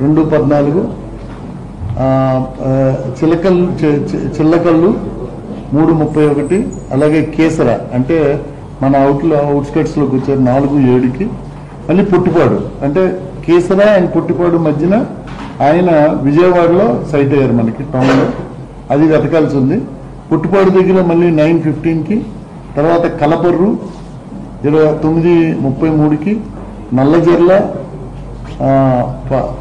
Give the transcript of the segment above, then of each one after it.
214, చిల్లకల్లు 331, అలాగే కేసర అంటే మన అవుట్స్కట్స్లోకి వచ్చారు 4-7కి. మళ్ళీ పుట్టిపాడు అంటే కేసర అండ్ పుట్టిపాడు మధ్యన ఆయన విజయవాడలో సైట్ అయ్యారు మనకి టౌన్లో, అది వెతకాల్సి ఉంది. పుట్టిపాడు దగ్గర మళ్ళీ 9:15కి, తర్వాత కలపర్రు 9:33కి, నల్లజర్ల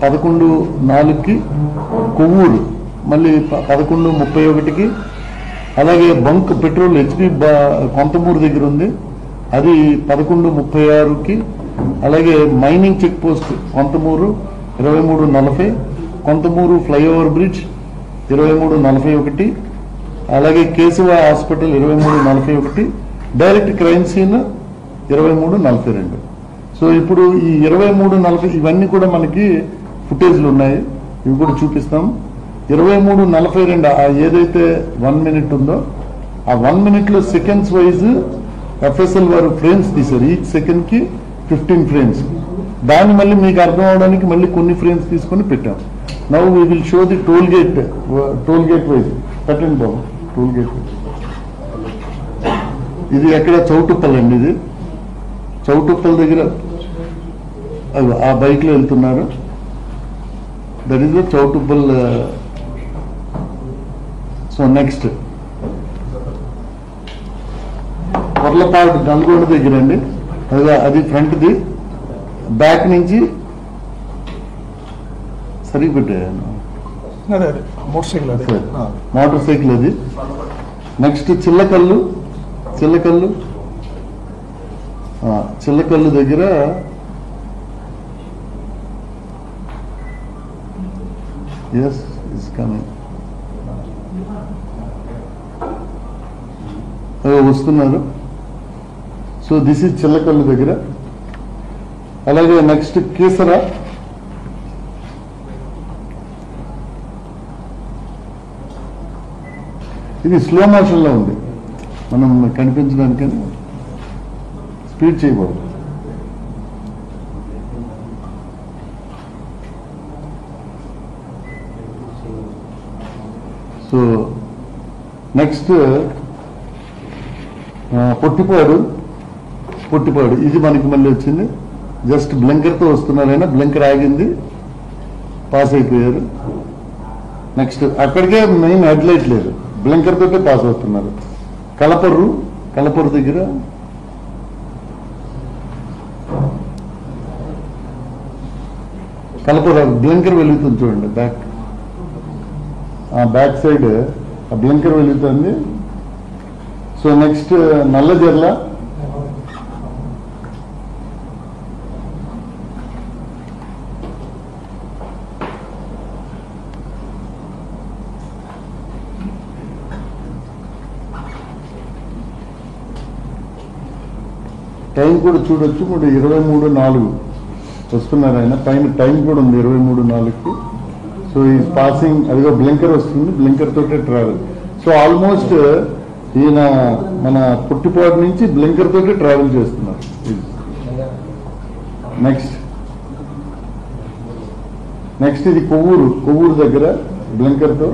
11:04కి, కొవ్వూరు మళ్ళీ 11:31కి, అలాగే బంక్ పెట్రోల్ హెచ్పి కొంతమూరు దగ్గర ఉంది, అది 11:36కి, అలాగే mining check post Kontamuru 23:40, Kontamuru flyover bridge 23:41, అలాగే Keshava hospital 23:41, direct crime scene 23:42. So ఇప్పుడు ఈ 23:40 ఇవన్నీ కూడా మనకి ఫుటేజ్లు ఉన్నాయి, ఇవి కూడా చూపిస్తాం. 23:42 ఏదైతే 1 minute ఉందో ఆ 1 minuteలో సెకండ్స్ వైజ్ ఎఫ్ఎస్ఎల్ వారు ఫ్రేమ్స్ తీశారు. ఈచ్ సెకండ్కి 15 frames. దాన్ని మళ్ళీ మీకు అర్థం అవడానికి మళ్ళీ కొన్ని ఫ్రేమ్స్ తీసుకొని పెట్టాం. Now we will show the toll gate wise. పెట్టండి బాబు, టోల్ గేట్. ఇది ఎక్కడ చౌటుప్పల్ అండి, ఇది చౌటుప్పల్ దగ్గర ఆ బైక్లో వెళ్తున్నారు. That is the Choutuppal. So next Varlapadu Nalgonda దగ్గర అండి, అది ఫ్రంట్ది. బ్యాక్ నుంచి సరిగ్గా పెట్టాను, మోటార్ సైకిల్ అది. నెక్స్ట్ చిల్లకల్లు దగ్గర ఎస్ ఇస్ కమింగ్, వస్తున్నారు. సో దిస్ ఇస్ చిల్లకల్లు దగ్గర. అలాగే నెక్స్ట్ కేసర, ఇది స్లో మోషన్లో ఉంది, మనం కనిపించడానికి స్పీడ్ చేయకూడదు. సో నెక్స్ట్ పొట్టిపాడు, ఇది మనకి మళ్ళీ వచ్చింది. జస్ట్ బ్లింకర్తో వస్తున్నారైనా, బ్లింకర్ ఆగింది, పాస్ అయిపోయారు. నెక్స్ట్ అక్కడికే మెయిన్ హెడ్లైట్ లేదు, బ్లింకర్ తోటే పాస్ అవుతున్నారు. కలపర్రు దగ్గర బ్లింకర్ వెలుగుతుంది చూడండి, బ్యాక్ సైడ్ ఆ బ్లింకర్ వెలుగుతుంది. సో నెక్స్ట్ నల్లజర్ల, టైం కూడా చూడొచ్చు, 23:04 వస్తున్నారు ఆయన. పైన టైం కూడా ఉంది 23:04కి. సో ఈ పాసింగ్, అదిగో బ్లింకర్ వస్తుంది, బ్లింకర్ తోటే ట్రావెల్. సో ఆల్మోస్ట్ ఈయన మన పుట్టిపాటు నుంచి బ్లింకర్ తోటే ట్రావెల్ చేస్తున్నారు. నెక్స్ట్ ఇది కొవ్వూరు దగ్గర బ్లింకర్తో.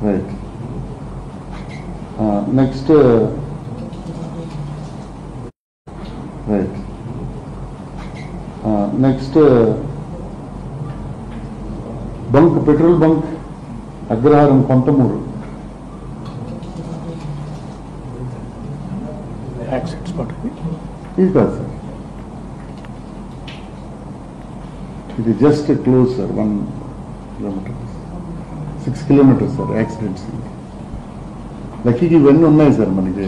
Right. Next bunk, petrol bunk Agraharam Kontamuru. ఇది కాదు సార్, ఇది just close sir, 1 kilometer, 6 kilometers sir accidents. లక్కీకి ఇవన్నీ ఉన్నాయి సార్ మనకి.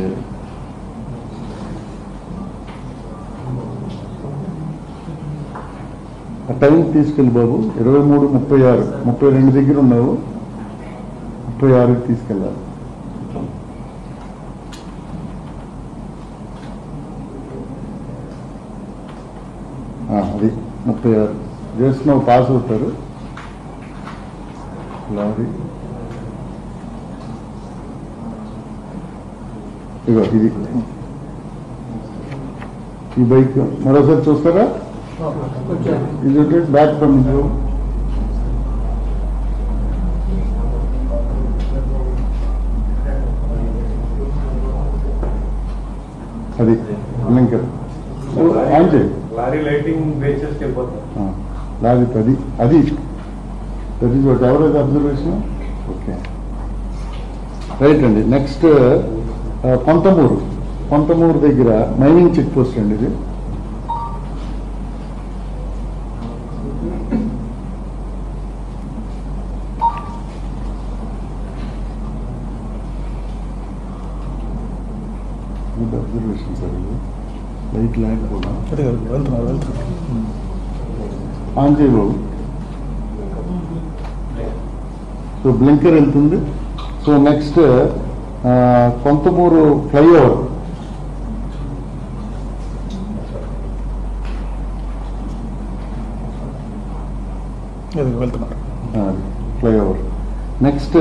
ఆ టైం తీసుకెళ్ళి బాబు, 23:36, 32 దగ్గర ఉన్నావు, 36కి తీసుకెళ్ళాలి. అది 36. జస్ట్ నో పాస్ అవుతారు. లారీ ఇగో ఇది ఈ బైక్ మరోసారి చూస్తారా? ఇది బ్యాక్ ఫ్రమ్ అది బ్లింకర్ ఆన్ చేయి. లారీ లైటింగ్ బేసెస్ వెళ్ళిపోతాం. లారీ అది అది దట్ ఈస్ వాట్ ఎవరైతే అబ్జర్వేషన్. ఓకే రైట్ అండి. నెక్స్ట్ కొంతమూరు దగ్గర మైనింగ్ చెక్ పోస్ట్ అండి ఇది. అబ్జర్వేషన్ సార్ ఇది లైట్ ల్యాండ్ కూడా ఆన్ చేయ బాబు. సో బ్లింకర్ వెళ్తుంది. సో నెక్స్ట్ కొంతమూరు ఫ్లైఓవర్ వెళ్తున్నారు. Flyover. Next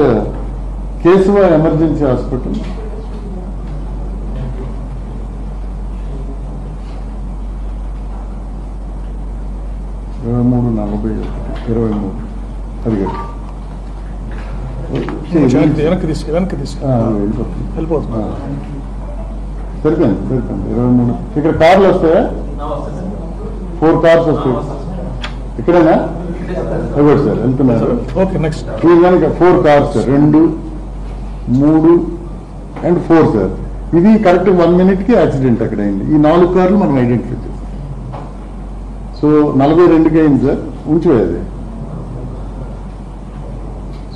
Keshava emergency hospital. మూడు 23 అది వెనక్కి వెళ్ళిపోతుంది. సరిపోయింది 23. ఇక్కడ కార్లు వస్తాయా? 4 కార్స్ వస్తాయి. ఇక్కడేనా? అవ్వదు సార్ వెళ్తున్నారు. ఓకే నెక్స్ట్ ఇది కనుక 4 కార్స్ సార్, 2, 3 and 4 సార్. ఇది కరెక్ట్ 1 minute యాక్సిడెంట్ అక్కడ అయింది. ఈ 4 కార్లు మనం ఐడెంటిఫై చేస్తాం. సో 42కి అయింది సార్. ఉంచిపోయేది.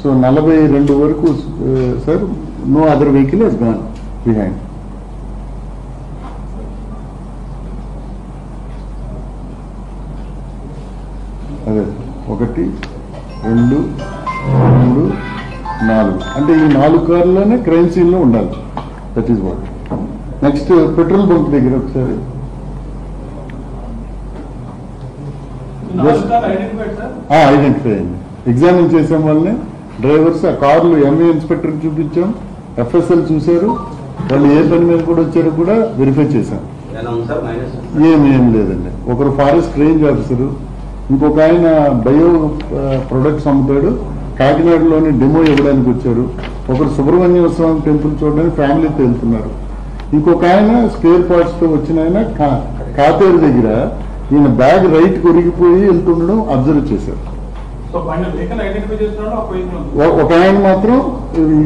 సో 42 వరకు sir no other vehicle has gone behind. అదే 1, 2, 3, 4 అంటే ఈ 4 కార్లోనే క్రైమ్ సీన్ లో ఉండాలి. That is what. Next petrol bunk దగ్గర ఒకసారి ఐడెంటిఫై అయింది. ఎగ్జామిన్ చేసాం వాళ్ళని. డ్రైవర్స్ ఆ కార్లు ఎంఏ ఇన్స్పెక్టర్ చూపించాం, FSL చూశారు. వాళ్ళు ఏ పని మీద కూడా వచ్చారో కూడా వెరిఫై చేశాం. ఏం లేదండి. ఒకరు ఫారెస్ట్ రేంజ్ ఆఫీసరు, ఇంకొక ఆయన బయో ప్రొడక్ట్స్ అమ్ముతాడు, కాకినాడలోని డెమో ఇవ్వడానికి వచ్చారు. ఒకరు సుబ్రహ్మణ్య స్వామి టెంపుల్ చూడడానికి ఫ్యామిలీతో వెళ్తున్నారు. ఇంకొక ఆయన స్పేర్ పార్ట్స్ తో వచ్చిన ఆయన కాతేరు దగ్గర ఈయన బ్యాగ్ రైట్ కొరిగిపోయి వెళ్తుండడం అబ్జర్వ్ చేశారు. ఒక ఆయన మాత్రం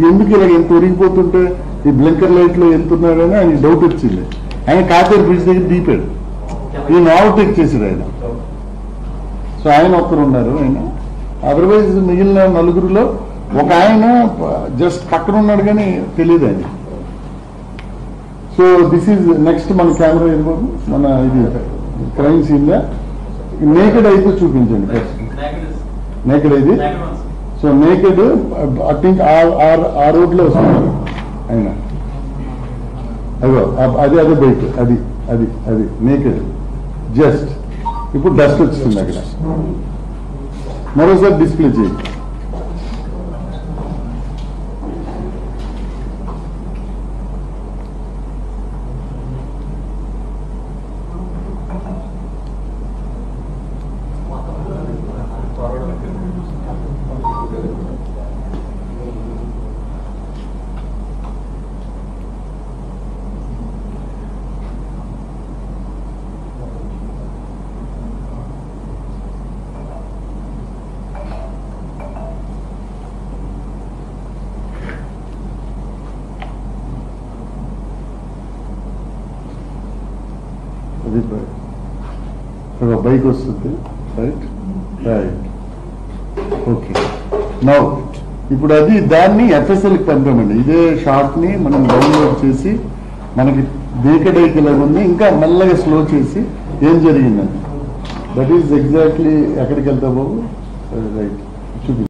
ఎందుకు ఇలా ఎంత కొరిగిపోతుంటే ఈ బ్లింకర్ లైట్ లో వెళ్తున్నాడని ఆయన డౌట్ వచ్చింది. ఆయన కాతేరు బ్రిడ్జ్ దగ్గర దీపాడు. ఈయన ఓవర్టేక్ చేశాడు ఆయన. సో ఆయన ఒక్కరు ఉన్నారు. ఆయన అదర్వైజ్ మిగిలిన 4 ఒక ఆయన జస్ట్ పక్కన ఉన్నాడు కానీ తెలియదు ఆయన. సో దిస్ ఈజ్ నెక్స్ట్ మన కెమెరా ఇది బాబు. మన ఇది క్రైమ్ సీన్ నేకెడ్ అయితే చూపించండి ఫస్ట్. నేకెడ్ ఇది. సో నేకెడ్ ఐ థింక్ ఆ రోడ్ లో వస్తున్నారు ఆయన. అదో అదే బైక్ అది నేకెడ్. జస్ట్ ఇప్పుడు డస్ట్ వచ్చింది అక్కడ. మరోసారి డిస్ప్లే చేయి. బైక్ వస్తుంది. Right right okay. నౌ ఇప్పుడు అది దాన్ని FSLకి పంపామండి. ఇదే షార్ట్ ని మనం డౌన్లోడ్ చేసి మనకి బేకడైకి లాగా ఉంది, ఇంకా మెల్లగా స్లో చేసి ఏం జరిగిందని. దట్ ఈస్ ఎగ్జాక్ట్లీ ఎక్కడికి వెళ్తా బాబు. రైట్ చూపి.